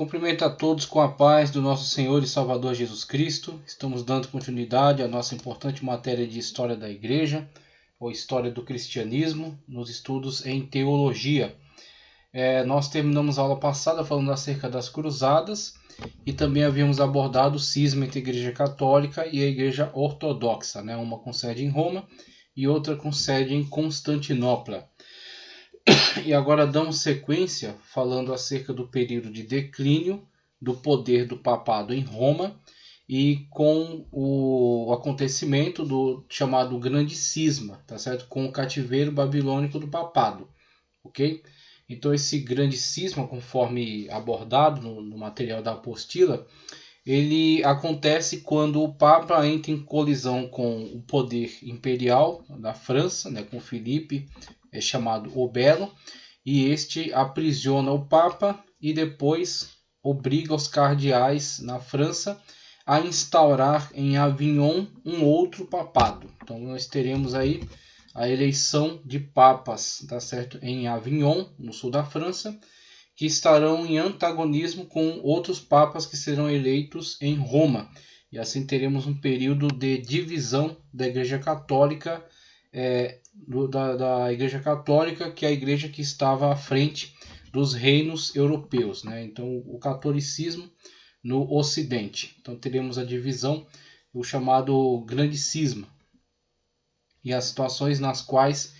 Cumprimento a todos com a paz do nosso Senhor e Salvador Jesus Cristo. Estamos dando continuidade à nossa importante matéria de História da Igreja, ou História do Cristianismo, nos estudos em Teologia. Nós terminamos a aula passada falando acerca das Cruzadas e também havíamos abordado o cisma entre a Igreja Católica e a Igreja Ortodoxa, né? Uma com sede em Roma e outra com sede em Constantinopla. E agora damos sequência falando acerca do período de declínio do poder do papado em Roma e com o acontecimento do chamado Grande Cisma, tá certo? Com o cativeiro babilônico do papado, ok? Então esse Grande Cisma, conforme abordado no material da apostila, ele acontece quando o Papa entra em colisão com o poder imperial da França, né, com Filipe, chamado o Belo, e este aprisiona o Papa e depois obriga os cardeais na França a instaurar em Avignon um outro papado. Então nós teremos aí a eleição de papas, tá certo? Em Avignon, no sul da França, que estarão em antagonismo com outros papas que serão eleitos em Roma. E assim teremos um período de divisão da Igreja Católica, da Igreja Católica, que é a igreja que estava à frente dos reinos europeus, né? Então o catolicismo no Ocidente. Então teremos a divisão, o chamado Grande Cisma, e as situações nas quais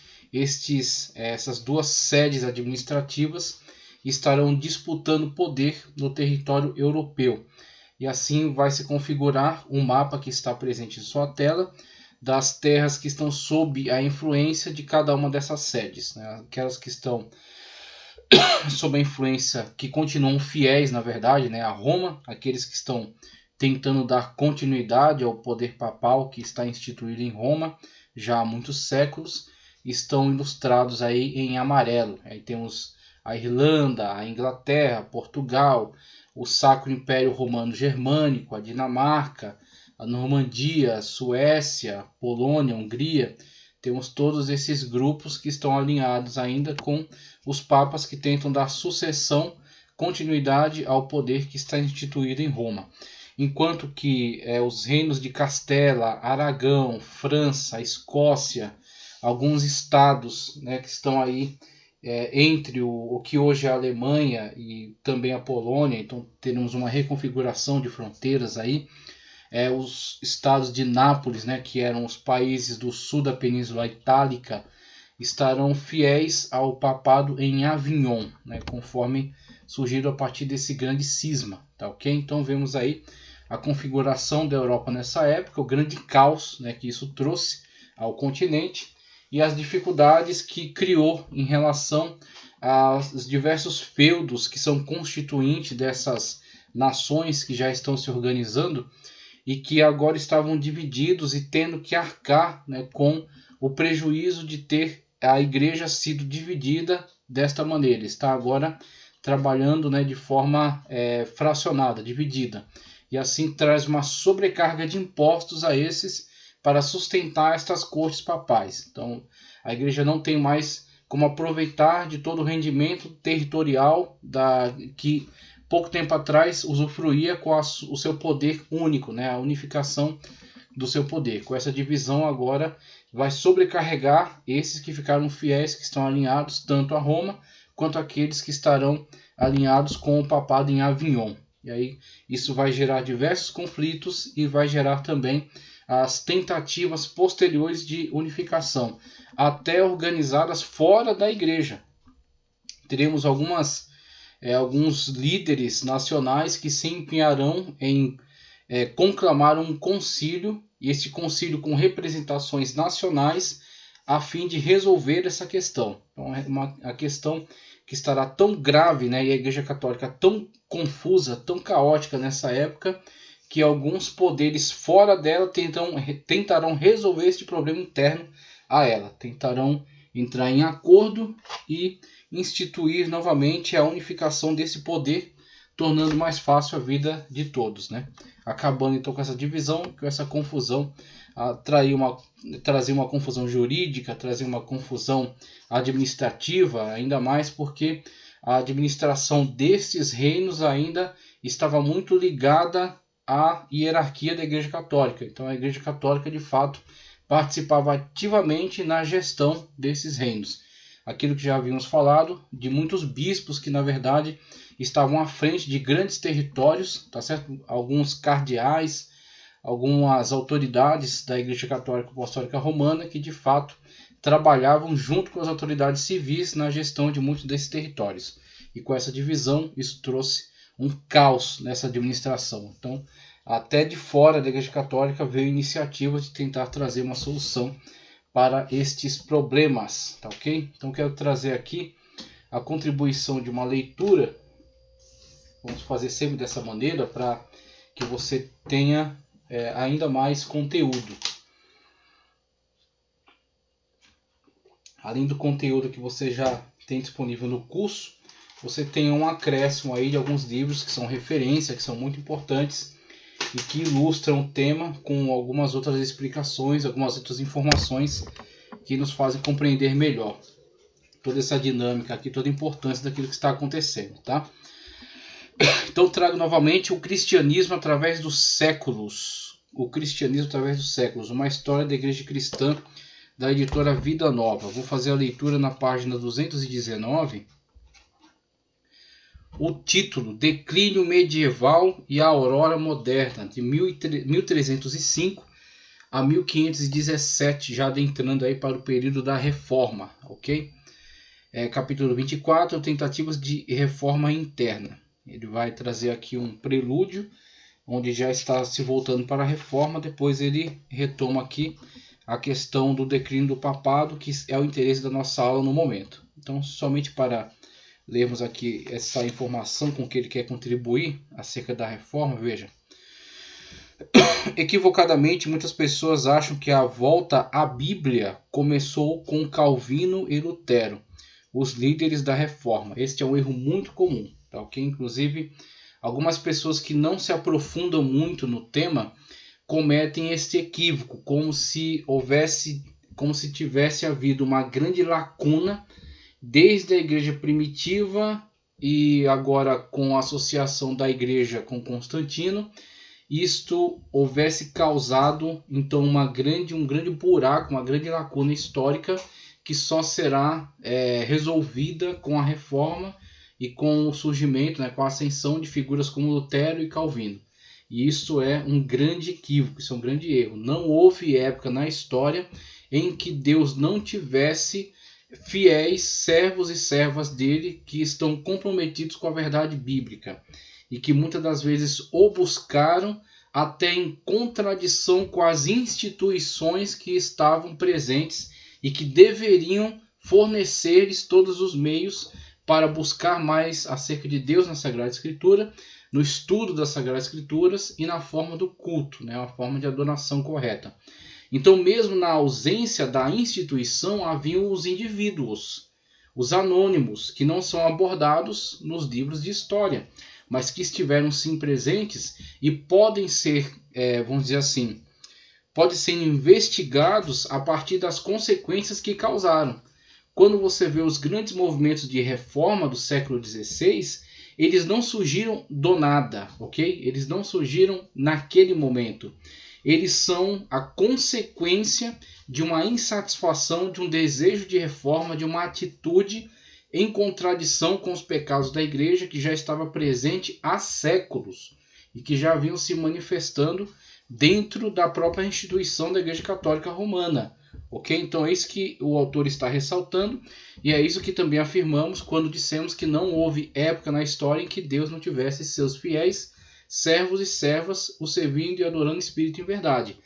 essas duas sedes administrativas estarão disputando poder no território europeu. E assim vai se configurar um mapa que está presente em sua tela, das terras que estão sob a influência de cada uma dessas sedes, né? Aquelas que estão sob a influência, que continuam fiéis, na verdade, né, a Roma, aqueles que estão tentando dar continuidade ao poder papal que está instituído em Roma já há muitos séculos, estão ilustrados aí em amarelo. Aí temos a Irlanda, a Inglaterra, Portugal, o Sacro Império Romano Germânico, a Dinamarca, a Normandia, a Suécia, Polônia, Hungria. Temos todos esses grupos que estão alinhados ainda com os papas que tentam dar sucessão, continuidade ao poder que está instituído em Roma. Enquanto que os reinos de Castela, Aragão, França, Escócia, alguns estados, né, que estão aí entre o que hoje é a Alemanha e também a Polônia, então teremos uma reconfiguração de fronteiras aí. Os estados de Nápoles, né, que eram os países do sul da Península Itálica, estarão fiéis ao papado em Avignon, né, conforme surgido a partir desse grande cisma, tá ok? Então vemos aí a configuração da Europa nessa época, o grande caos, né, que isso trouxe ao continente e as dificuldades que criou em relação aos diversos feudos que são constituintes dessas nações que já estão se organizando e que agora estavam divididos e tendo que arcar, né, com o prejuízo de ter a igreja sido dividida desta maneira. Está agora trabalhando, né, de forma fracionada, dividida. E assim traz uma sobrecarga de impostos a esses para sustentar estas cortes papais. Então a igreja não tem mais como aproveitar de todo o rendimento territorial que pouco tempo atrás usufruía com o seu poder único, né? A unificação do seu poder. Com essa divisão agora vai sobrecarregar esses que ficaram fiéis, que estão alinhados tanto a Roma, quanto aqueles que estarão alinhados com o papado em Avignon. E aí isso vai gerar diversos conflitos e vai gerar também as tentativas posteriores de unificação, até organizadas fora da igreja. Teremos alguns líderes nacionais que se empenharão em conclamar um concílio, e este concílio com representações nacionais, a fim de resolver essa questão. Então é uma questão que estará tão grave, né, e a Igreja Católica tão confusa, tão caótica nessa época, que alguns poderes fora dela tentarão resolver este problema interno a ela, tentarão entrar em acordo e instituir novamente a unificação desse poder, tornando mais fácil a vida de todos, né? Acabando então com essa divisão, com essa confusão, trazer uma confusão jurídica, trazer uma confusão administrativa, ainda mais porque a administração destes reinos ainda estava muito ligada à hierarquia da Igreja Católica. Então a Igreja Católica de fato participava ativamente na gestão desses reinos. Aquilo que já havíamos falado, de muitos bispos que na verdade estavam à frente de grandes territórios, tá certo? Alguns cardeais, algumas autoridades da Igreja Católica Apostólica Romana que de fato trabalhavam junto com as autoridades civis na gestão de muitos desses territórios. E com essa divisão, isso trouxe um caos nessa administração. Então, até de fora da Igreja Católica veio iniciativas de tentar trazer uma solução para estes problemas, tá ok? Então, quero trazer aqui a contribuição de uma leitura. Vamos fazer sempre dessa maneira para que você tenha ainda mais conteúdo. Além do conteúdo que você já tem disponível no curso, você tem um acréscimo aí de alguns livros que são referência, que são muito importantes e que ilustram o tema com algumas outras explicações, algumas outras informações que nos fazem compreender melhor toda essa dinâmica aqui, toda a importância daquilo que está acontecendo, tá? Então trago novamente o cristianismo através dos séculos. O cristianismo através dos séculos, uma história da igreja cristã da editora Vida Nova. Vou fazer a leitura na página 219. O título: Declínio Medieval e a Aurora Moderna, de 1305 a 1517, já adentrando aí para o período da Reforma, ok? Capítulo 24, Tentativas de Reforma Interna. Ele vai trazer aqui um prelúdio, onde já está se voltando para a Reforma, depois ele retoma aqui a questão do declínio do papado, que é o interesse da nossa aula no momento. Então, somente para lermos aqui essa informação com que ele quer contribuir acerca da reforma, veja. Equivocadamente, muitas pessoas acham que a volta à Bíblia começou com Calvino e Lutero, os líderes da reforma. Este é um erro muito comum, tá, ok? Inclusive, algumas pessoas que não se aprofundam muito no tema cometem este equívoco, como se tivesse havido uma grande lacuna desde a igreja primitiva e agora com a associação da igreja com Constantino, isto houvesse causado então um grande buraco, uma grande lacuna histórica que só será resolvida com a reforma e com o surgimento, com a ascensão de figuras como Lutero e Calvino. E isso é um grande equívoco, isso é um grande erro. Não houve época na história em que Deus não tivesse fiéis servos e servas dele que estão comprometidos com a verdade bíblica e que muitas das vezes o buscaram até em contradição com as instituições que estavam presentes e que deveriam fornecer-lhes todos os meios para buscar mais acerca de Deus na Sagrada Escritura, no estudo das Sagradas Escrituras e na forma do culto, a forma de adoração correta. Então, mesmo na ausência da instituição, haviam os indivíduos, os anônimos, que não são abordados nos livros de história, mas que estiveram sim presentes e podem ser, vamos dizer assim, podem ser investigados a partir das consequências que causaram. Quando você vê os grandes movimentos de reforma do século XVI, eles não surgiram do nada, ok? Eles não surgiram naquele momento. Eles são a consequência de uma insatisfação, de um desejo de reforma, de uma atitude em contradição com os pecados da igreja que já estava presente há séculos e que já vinham se manifestando dentro da própria instituição da Igreja Católica Romana. Ok? Então é isso que o autor está ressaltando e é isso que também afirmamos quando dissemos que não houve época na história em que Deus não tivesse seus fiéis servos e servas o servindo e adorando Espírito em verdade,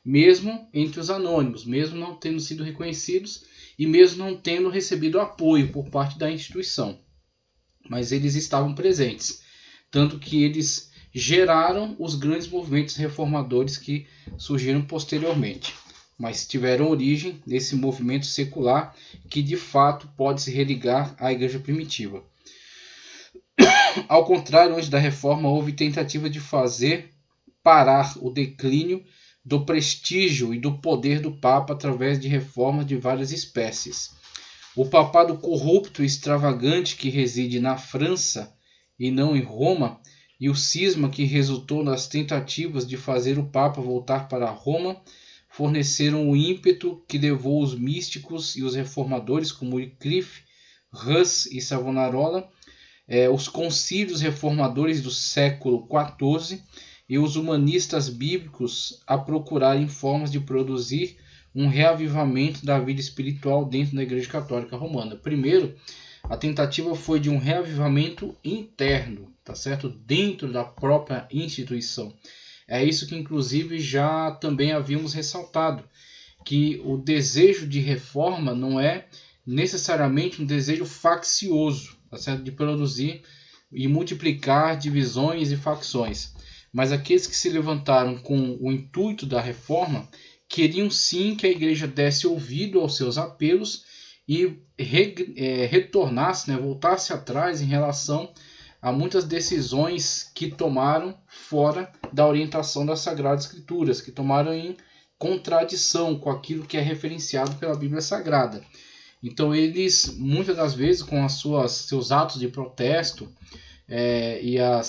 mesmo entre os anônimos, mesmo não tendo sido reconhecidos e mesmo não tendo recebido apoio por parte da instituição. Mas eles estavam presentes, tanto que eles geraram os grandes movimentos reformadores que surgiram posteriormente, mas tiveram origem nesse movimento secular que de fato pode se religar à igreja primitiva. Ao contrário, antes da reforma houve tentativa de fazer parar o declínio do prestígio e do poder do Papa através de reformas de várias espécies. O papado corrupto e extravagante que reside na França e não em Roma, e o cisma que resultou nas tentativas de fazer o Papa voltar para Roma, forneceram o ímpeto que levou os místicos e os reformadores, como Wycliffe, Hus e Savonarola, os concílios reformadores do século XIV e os humanistas bíblicos a procurarem formas de produzir um reavivamento da vida espiritual dentro da Igreja Católica Romana. Primeiro, a tentativa foi de um reavivamento interno, tá certo? Dentro da própria instituição. É isso que inclusive já também havíamos ressaltado, que o desejo de reforma não é necessariamente um desejo faccioso, tá certo? De produzir e multiplicar divisões e facções. Mas aqueles que se levantaram com o intuito da reforma queriam sim que a igreja desse ouvido aos seus apelos e retornasse, voltasse atrás em relação a muitas decisões que tomaram fora da orientação das Sagradas Escrituras, que tomaram em contradição com aquilo que é referenciado pela Bíblia Sagrada. Então eles, muitas das vezes, com seus atos de protesto e a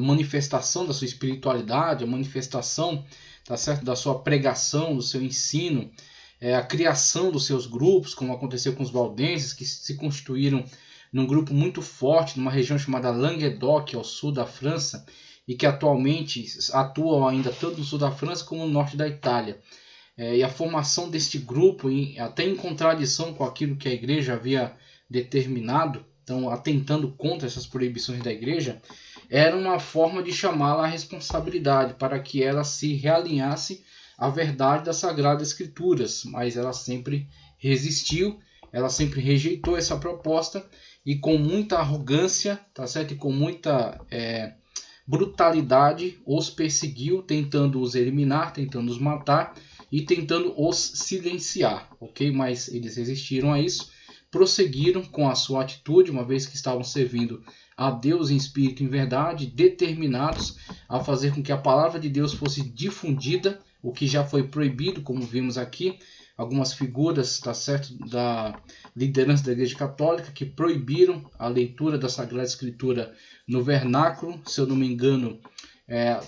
manifestação da sua espiritualidade, a manifestação, tá certo, da sua pregação, do seu ensino, a criação dos seus grupos, como aconteceu com os valdenses, que se constituíram num grupo muito forte, numa região chamada Languedoc, ao sul da França, e que atualmente atuam ainda tanto no sul da França como no norte da Itália. E a formação deste grupo, até em contradição com aquilo que a igreja havia determinado, então atentando contra essas proibições da igreja, era uma forma de chamá-la à responsabilidade, para que ela se realinhasse à verdade das Sagradas Escrituras, mas ela sempre resistiu, ela sempre rejeitou essa proposta e com muita arrogância, tá certo? E com muita brutalidade os perseguiu, tentando os eliminar, tentando os matar e tentando os silenciar, ok? Mas eles resistiram a isso, prosseguiram com a sua atitude, uma vez que estavam servindo a Deus em espírito e em verdade, determinados a fazer com que a palavra de Deus fosse difundida, o que já foi proibido, como vimos aqui, algumas figuras, tá certo, da liderança da Igreja Católica que proibiram a leitura da Sagrada Escritura no vernáculo. Se eu não me engano,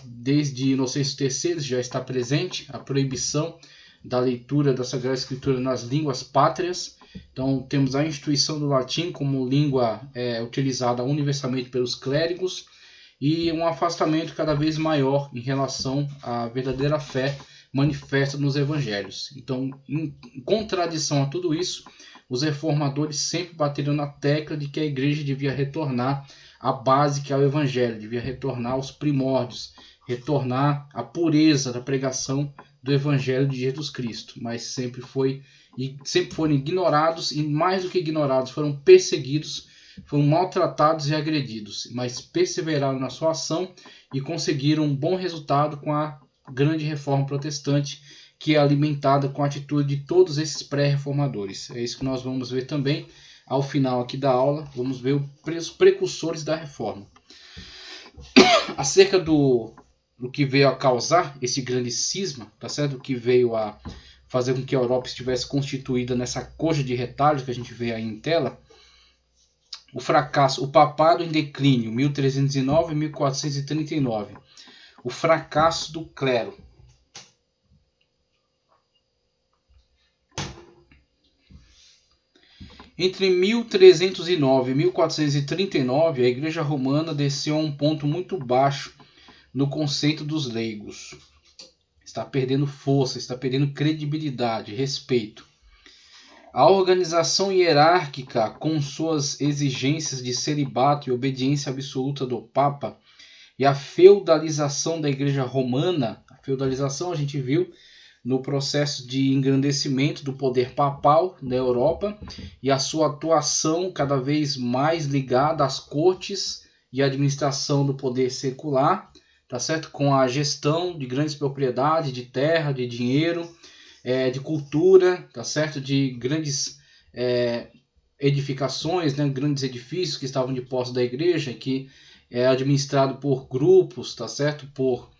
desde Inocêncio III já está presente a proibição da leitura da Sagrada Escritura nas línguas pátrias. Então temos a instituição do latim como língua utilizada universalmente pelos clérigos e um afastamento cada vez maior em relação à verdadeira fé manifesta nos evangelhos. Então, em contradição a tudo isso, os reformadores sempre bateram na tecla de que a igreja devia retornar à base que é o evangelho, devia retornar aos primórdios, retornar à pureza da pregação do evangelho de Jesus Cristo, mas sempre foram ignorados e, mais do que ignorados, foram perseguidos, foram maltratados e agredidos, mas perseveraram na sua ação e conseguiram um bom resultado com a grande reforma protestante, que é alimentada com a atitude de todos esses pré-reformadores. É isso que nós vamos ver também ao final aqui da aula. Vamos ver os precursores da reforma. Acerca do que veio a causar esse grande cisma, tá certo? O que veio a fazer com que a Europa estivesse constituída nessa coxa de retalhos que a gente vê aí em tela. O fracasso, o papado em declínio, 1309 e 1439. O fracasso do clero. Entre 1309 e 1439, a Igreja Romana desceu a um ponto muito baixo no conceito dos leigos. Está perdendo força, está perdendo credibilidade, respeito. A organização hierárquica, com suas exigências de celibato e obediência absoluta do Papa, e a feudalização da Igreja Romana, a feudalização a gente viu no processo de engrandecimento do poder papal na Europa e a sua atuação cada vez mais ligada às cortes e à administração do poder secular, tá certo? Com a gestão de grandes propriedades, de terra, de dinheiro, de cultura, tá certo? De grandes edificações, grandes edifícios que estavam de posse da igreja, que é administrado por grupos, tá certo? Por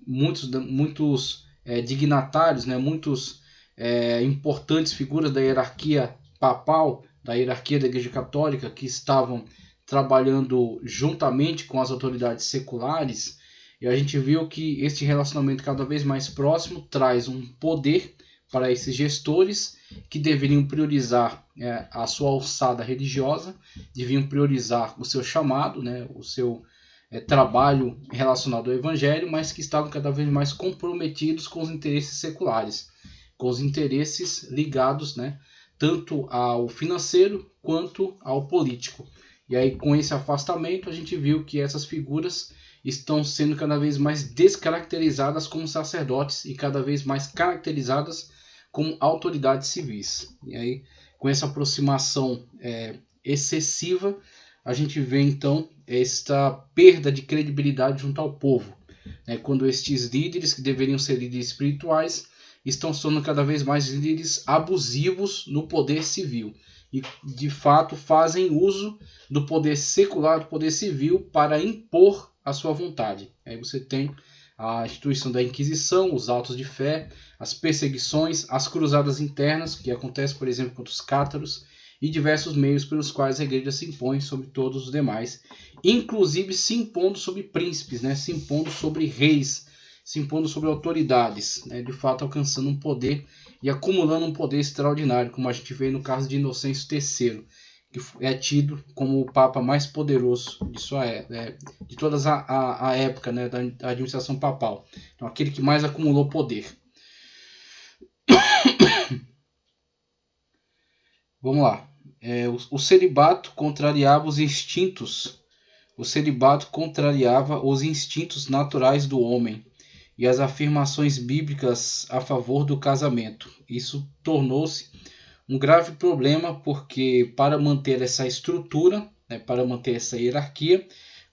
muitos dignatários, muitos importantes figuras da hierarquia papal, da hierarquia da Igreja Católica, que estavam trabalhando juntamente com as autoridades seculares, e a gente viu que este relacionamento cada vez mais próximo traz um poder para esses gestores que deveriam priorizar a sua alçada religiosa, deviam priorizar o seu chamado, né, o seu trabalho relacionado ao Evangelho, mas que estavam cada vez mais comprometidos com os interesses seculares, com os interesses ligados, né, tanto ao financeiro quanto ao político. E aí, com esse afastamento, a gente viu que essas figuras estão sendo cada vez mais descaracterizadas como sacerdotes e cada vez mais caracterizadas como autoridades civis. E aí, com essa aproximação excessiva, a gente vê então esta perda de credibilidade junto ao povo, né? Quando estes líderes, que deveriam ser líderes espirituais, estão se tornando cada vez mais líderes abusivos no poder civil e, de fato, fazem uso do poder secular, do poder civil, para impor a sua vontade. Aí você tem a instituição da Inquisição, os autos de fé, as perseguições, as cruzadas internas, que acontecem, por exemplo, contra os cátaros, e diversos meios pelos quais a igreja se impõe sobre todos os demais, inclusive se impondo sobre príncipes, né? Se impondo sobre reis, se impondo sobre autoridades, né? De fato alcançando um poder e acumulando um poder extraordinário, como a gente vê no caso de Inocêncio III, que é tido como o papa mais poderoso de toda a época, né, da administração papal. Então, aquele que mais acumulou poder. Vamos lá. O celibato contrariava os instintos. O celibato contrariava os instintos naturais do homem e as afirmações bíblicas a favor do casamento. Isso tornou-se um grave problema, porque para manter essa estrutura, né, para manter essa hierarquia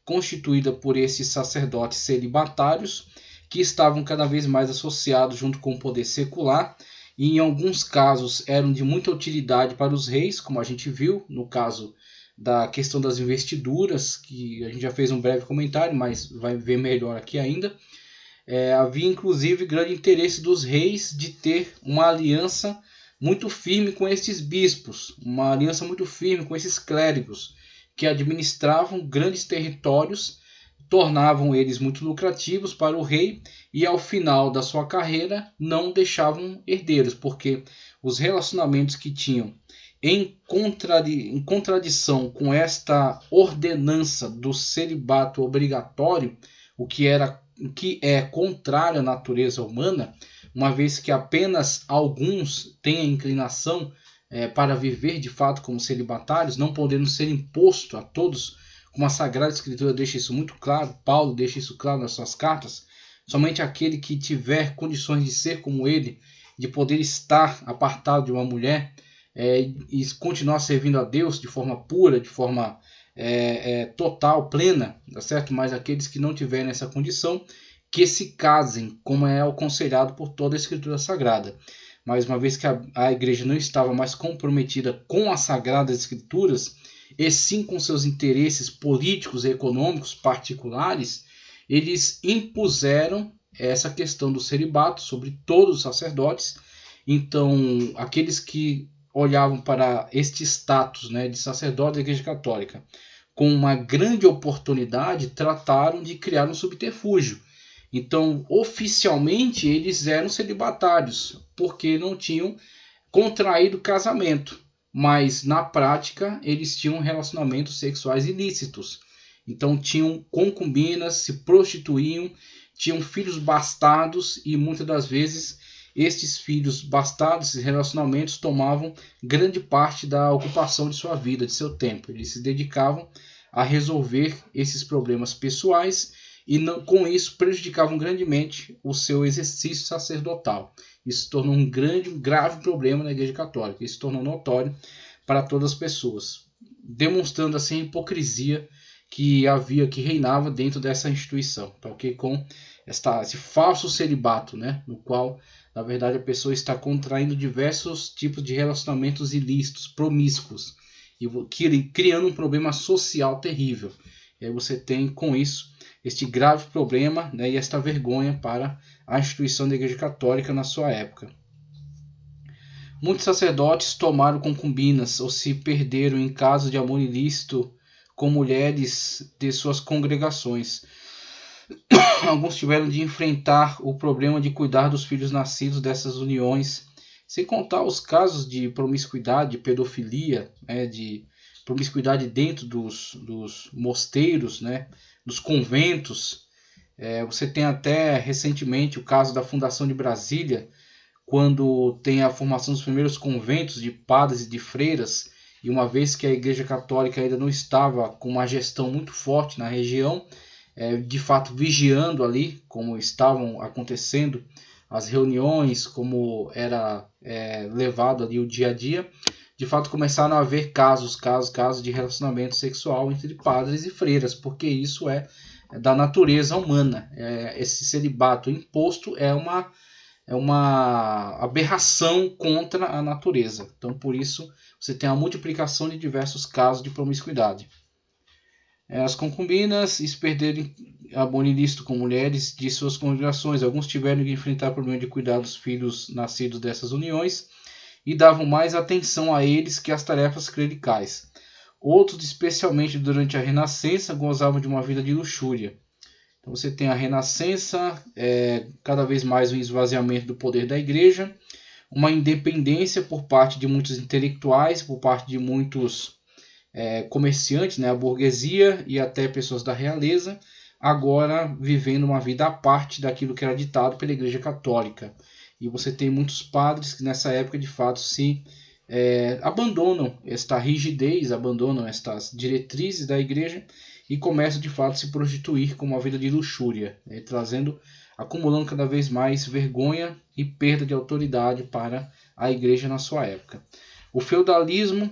constituída por esses sacerdotes celibatários, que estavam cada vez mais associados junto com o poder secular, e em alguns casos eram de muita utilidade para os reis, como a gente viu no caso da questão das investiduras, que a gente já fez um breve comentário, mas vai ver melhor aqui ainda. Havia inclusive grande interesse dos reis de ter uma aliança muito firme com estes bispos, uma aliança muito firme com esses clérigos, que administravam grandes territórios, tornavam eles muito lucrativos para o rei e ao final da sua carreira não deixavam herdeiros, porque os relacionamentos que tinham em contradição com esta ordenança do celibato obrigatório, o que é contrário à natureza humana, uma vez que apenas alguns têm a inclinação para viver de fato como celibatários, não podendo ser imposto a todos, como a Sagrada Escritura deixa isso muito claro, Paulo deixa isso claro nas suas cartas, somente aquele que tiver condições de ser como ele, de poder estar apartado de uma mulher e continuar servindo a Deus de forma pura, de forma total, plena, tá certo? Mas aqueles que não tiverem essa condição, que se casem, como é aconselhado por toda a Escritura Sagrada. Mas uma vez que a igreja não estava mais comprometida com as Sagradas Escrituras, e sim com seus interesses políticos e econômicos particulares, eles impuseram essa questão do celibato sobre todos os sacerdotes. Então, aqueles que olhavam para este status, né, de sacerdote da Igreja Católica com uma grande oportunidade, trataram de criar um subterfúgio. Então, oficialmente, eles eram celibatários, porque não tinham contraído casamento, mas na prática eles tinham relacionamentos sexuais ilícitos. Então, tinham concubinas, se prostituíam, tinham filhos bastardos e muitas das vezes estes filhos bastardos, esses relacionamentos, tomavam grande parte da ocupação de sua vida, de seu tempo. Eles se dedicavam a resolver esses problemas pessoais e com isso prejudicavam grandemente o seu exercício sacerdotal. Isso se tornou um grave problema na Igreja Católica. Isso se tornou notório para todas as pessoas, demonstrando assim a hipocrisia que reinava dentro dessa instituição, tá, okay? Com esse falso celibato, né, no qual, na verdade, a pessoa está contraindo diversos tipos de relacionamentos ilícitos, promíscuos, e criando um problema social terrível. E aí você tem, com isso, este grave problema, né, e esta vergonha para a instituição da Igreja Católica na sua época. Muitos sacerdotes tomaram concubinas ou se perderam em caso de amor ilícito com mulheres de suas congregações. Alguns tiveram de enfrentar o problema de cuidar dos filhos nascidos dessas uniões, sem contar os casos de promiscuidade, de pedofilia, de promiscuidade dentro dos mosteiros, dos conventos. Você tem até recentemente o caso da Fundação de Brasília, quando tem a formação dos primeiros conventos de padres e de freiras, e uma vez que a Igreja Católica ainda não estava com uma gestão muito forte na região, de fato vigiando ali como estavam acontecendo as reuniões, como era levado ali o dia a dia, de fato começaram a haver casos de relacionamento sexual entre padres e freiras, porque isso é da natureza humana. Esse celibato imposto é uma aberração contra a natureza. Então, por isso, você tem a multiplicação de diversos casos de promiscuidade. As concubinas se perderam amor ilícito com mulheres de suas congregações. Alguns tiveram que enfrentar o problema de cuidar dos filhos nascidos dessas uniões e davam mais atenção a eles que às tarefas clericais. Outros, especialmente durante a Renascença, gozavam de uma vida de luxúria. Então você tem a Renascença, cada vez mais um esvaziamento do poder da igreja, uma independência por parte de muitos intelectuais, por parte de muitos comerciantes, a burguesia e até pessoas da realeza, agora vivendo uma vida à parte daquilo que era ditado pela Igreja Católica. E você tem muitos padres que nessa época de fato se abandonam esta rigidez, abandonam estas diretrizes da igreja e começam de fato a se prostituir com uma vida de luxúria, acumulando cada vez mais vergonha e perda de autoridade para a igreja na sua época. O feudalismo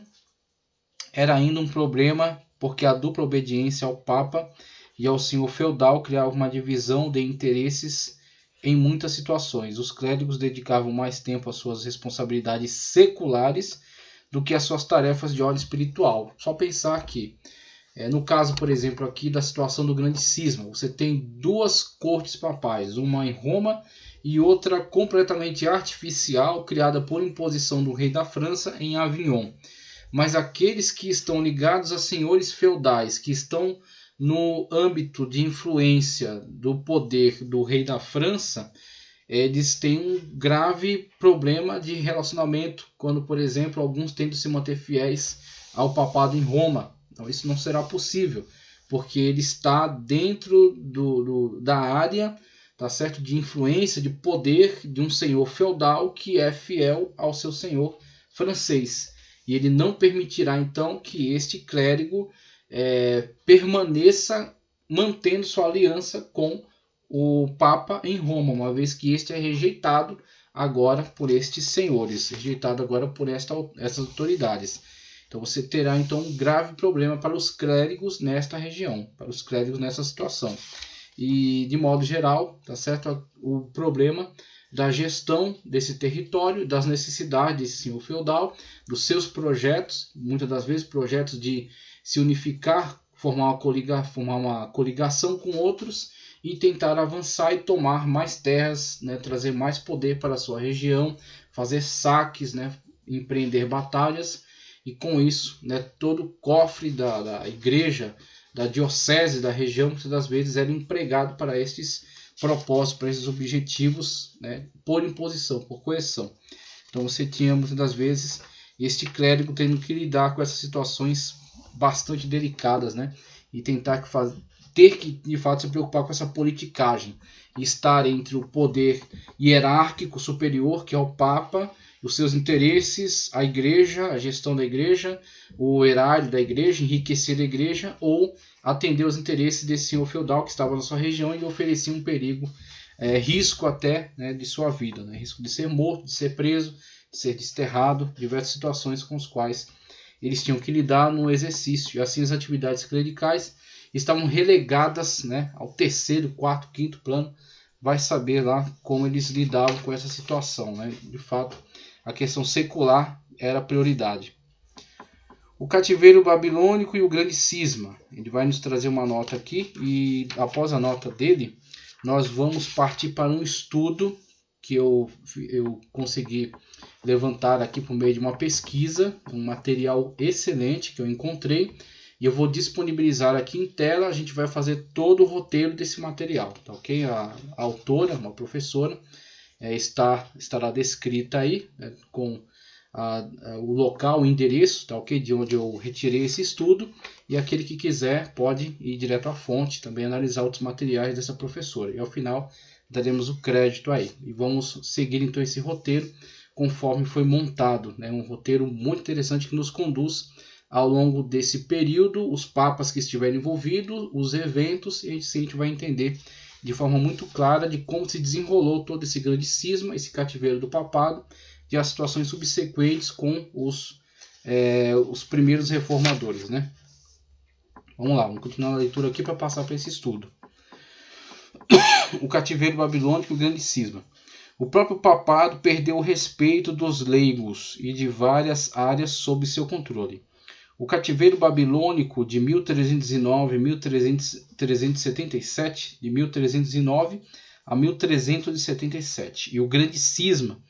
era ainda um problema, porque a dupla obediência ao Papa e ao senhor feudal criava uma divisão de interesses em muitas situações. Os clérigos dedicavam mais tempo às suas responsabilidades seculares do que às suas tarefas de ordem espiritual. Só pensar aqui, no caso, por exemplo, aqui da situação do grande cisma, você tem duas cortes papais, uma em Roma e outra completamente artificial, criada por imposição do rei da França em Avignon. Mas aqueles que estão ligados a senhores feudais, que estão no âmbito de influência do poder do rei da França, eles têm um grave problema de relacionamento, quando, por exemplo, alguns tentam se manter fiéis ao papado em Roma. Então isso não será possível, porque ele está dentro da área, tá certo, de influência, de poder de um senhor feudal que é fiel ao seu senhor francês. E ele não permitirá, então, que este clérigo permaneça mantendo sua aliança com o Papa em Roma, uma vez que este é rejeitado agora por estes senhores, rejeitado agora por essas autoridades. Então você terá então um grave problema para os clérigos nesta região, para os clérigos nessa situação. E de modo geral, tá certo, o problema da gestão desse território, das necessidades desse senhor feudal, dos seus projetos, muitas das vezes projetos de se unificar, formar uma coligação com outros e tentar avançar e tomar mais terras, trazer mais poder para a sua região, fazer saques, empreender batalhas, e com isso todo o cofre da igreja, da diocese da região, muitas das vezes era empregado para estes propósitos, para esses objetivos, por imposição, por coerção. Então você tinha muitas das vezes este clérigo tendo que lidar com essas situações bastante delicadas, e ter que de fato se preocupar com essa politicagem, e estar entre o poder hierárquico superior, que é o Papa, os seus interesses, a igreja, a gestão da igreja, o erário da igreja, enriquecer a igreja, ou atender os interesses desse senhor feudal que estava na sua região e oferecia um perigo, risco até de sua vida, risco de ser morto, de ser preso, de ser desterrado, diversas situações com as quais eles tinham que lidar no exercício. E assim as atividades clericais estavam relegadas ao terceiro, quarto, quinto plano. Vai saber lá como eles lidavam com essa situação. De fato, a questão secular era a prioridade. O cativeiro babilônico e o grande cisma. Ele vai nos trazer uma nota aqui, e após a nota dele, nós vamos partir para um estudo que eu consegui levantar aqui por meio de uma pesquisa, um material excelente que eu encontrei, e eu vou disponibilizar aqui em tela. A gente vai fazer todo o roteiro desse material, tá ok? A autora, uma professora, estará descrita aí, né, com o local, o endereço, tá ok? De onde eu retirei esse estudo, e aquele que quiser pode ir direto à fonte, também analisar outros materiais dessa professora. E ao final daremos o crédito aí. E vamos seguir então esse roteiro conforme foi montado, né? Um roteiro muito interessante que nos conduz ao longo desse período, os papas que estiverem envolvidos, os eventos, e a gente vai entender de forma muito clara de como se desenrolou todo esse grande cisma, esse cativeiro do papado, e as situações subsequentes com os primeiros reformadores, né? Vamos lá, vamos continuar a leitura aqui para passar para esse estudo. O cativeiro babilônico e o grande cisma. O próprio papado perdeu o respeito dos leigos e de várias áreas sob seu controle. O cativeiro babilônico de 1309 a 1377, de 1309 a 1377, e o grande cisma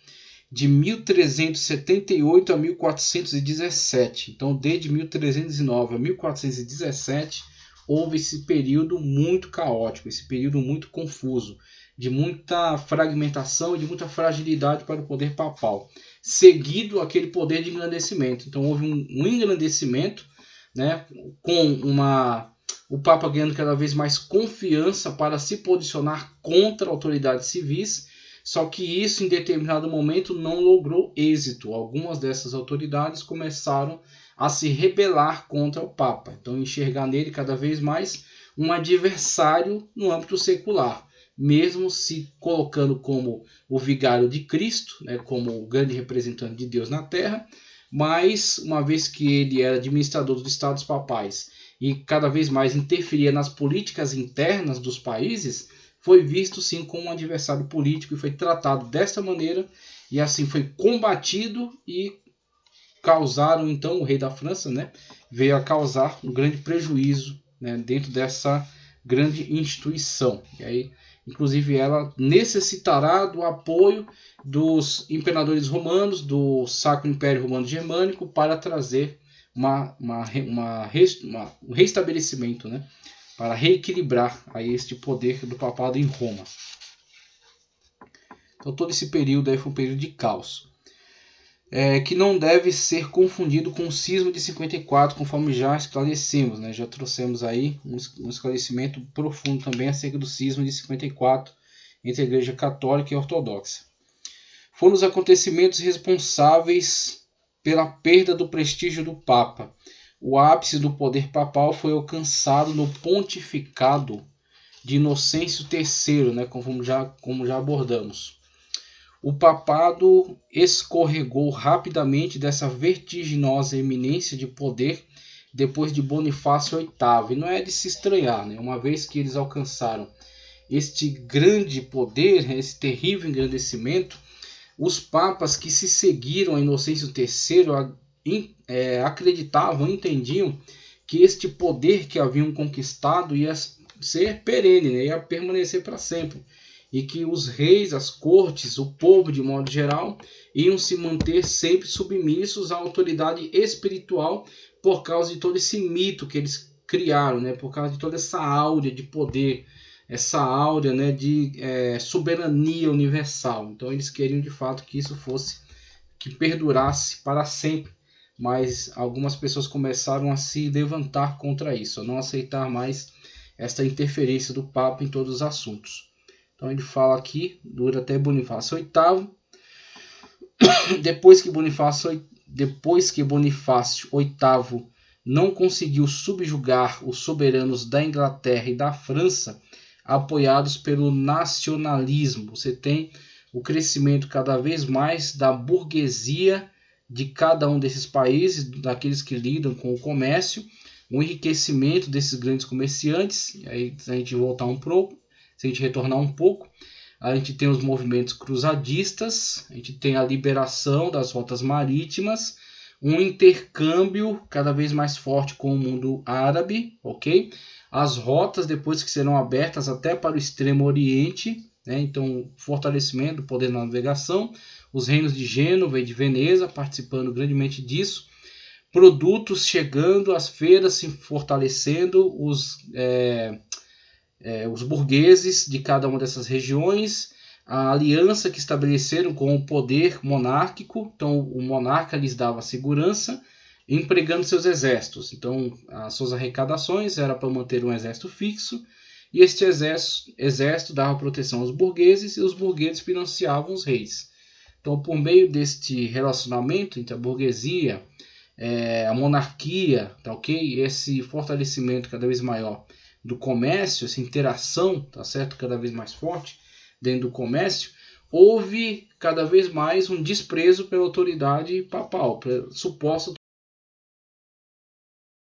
de 1378 a 1417. Então, desde 1309 a 1417, houve esse período muito caótico, esse período muito confuso, de muita fragmentação e de muita fragilidade para o poder papal, seguido aquele poder de engrandecimento. Então, houve um engrandecimento, né, com o Papa ganhando cada vez mais confiança para se posicionar contra autoridades civis. Só que isso, em determinado momento, não logrou êxito. Algumas dessas autoridades começaram a se rebelar contra o Papa. Então, enxergar nele cada vez mais um adversário no âmbito secular, mesmo se colocando como o vigário de Cristo, né, como o grande representante de Deus na Terra. Mas, uma vez que ele era administrador dos estados papais e cada vez mais interferia nas políticas internas dos países, foi visto sim como um adversário político e foi tratado desta maneira, e assim foi combatido, e causaram então, o rei da França, né, veio a causar um grande prejuízo, né, dentro dessa grande instituição. E aí, inclusive, ela necessitará do apoio dos imperadores romanos, do Sacro Império Romano Germânico, para trazer um restabelecimento, né, para reequilibrar aí este poder do papado em Roma. Então, todo esse período aí foi um período de caos, que não deve ser confundido com o cisma de 54, conforme já esclarecemos, né? Já trouxemos aí um esclarecimento profundo também acerca do cisma de 54 entre a Igreja Católica e Ortodoxa. Foram os acontecimentos responsáveis pela perda do prestígio do Papa. O ápice do poder papal foi alcançado no pontificado de Inocêncio III, né, como já abordamos. O papado escorregou rapidamente dessa vertiginosa eminência de poder depois de Bonifácio VIII. E não é de se estranhar, né, uma vez que eles alcançaram este grande poder, esse terrível engrandecimento, os papas que se seguiram a Inocêncio III acreditavam, entendiam que este poder que haviam conquistado ia ser perene, né? Ia permanecer para sempre, e que os reis, as cortes, o povo de modo geral, iam se manter sempre submissos à autoridade espiritual por causa de todo esse mito que eles criaram, né? Por causa de toda essa áurea de poder, essa áurea, né, de soberania universal. Então eles queriam de fato que isso que perdurasse para sempre. Mas algumas pessoas começaram a se levantar contra isso, a não aceitar mais esta interferência do Papa em todos os assuntos. Então ele fala aqui, dura até Bonifácio VIII. Depois que Bonifácio VIII não conseguiu subjugar os soberanos da Inglaterra e da França, apoiados pelo nacionalismo, você tem o crescimento cada vez mais da burguesia de cada um desses países, daqueles que lidam com o comércio, o enriquecimento desses grandes comerciantes. E aí, se a gente retornar um pouco, a gente tem os movimentos cruzadistas, a gente tem a liberação das rotas marítimas, um intercâmbio cada vez mais forte com o mundo árabe, ok? As rotas depois que serão abertas até para o Extremo Oriente, né? Então, fortalecimento do poder na navegação, os reinos de Gênova e de Veneza participando grandemente disso, produtos chegando, as feiras se fortalecendo, os burgueses de cada uma dessas regiões, a aliança que estabeleceram com o poder monárquico. Então o monarca lhes dava segurança empregando seus exércitos. Então as suas arrecadações era para manter um exército fixo, e este exército dava proteção aos burgueses, e os burgueses financiavam os reis. Então, por meio deste relacionamento entre a burguesia, a monarquia, tá ok? Esse fortalecimento cada vez maior do comércio, essa interação, tá certo? Cada vez mais forte dentro do comércio, houve cada vez mais um desprezo pela autoridade papal, pela suposta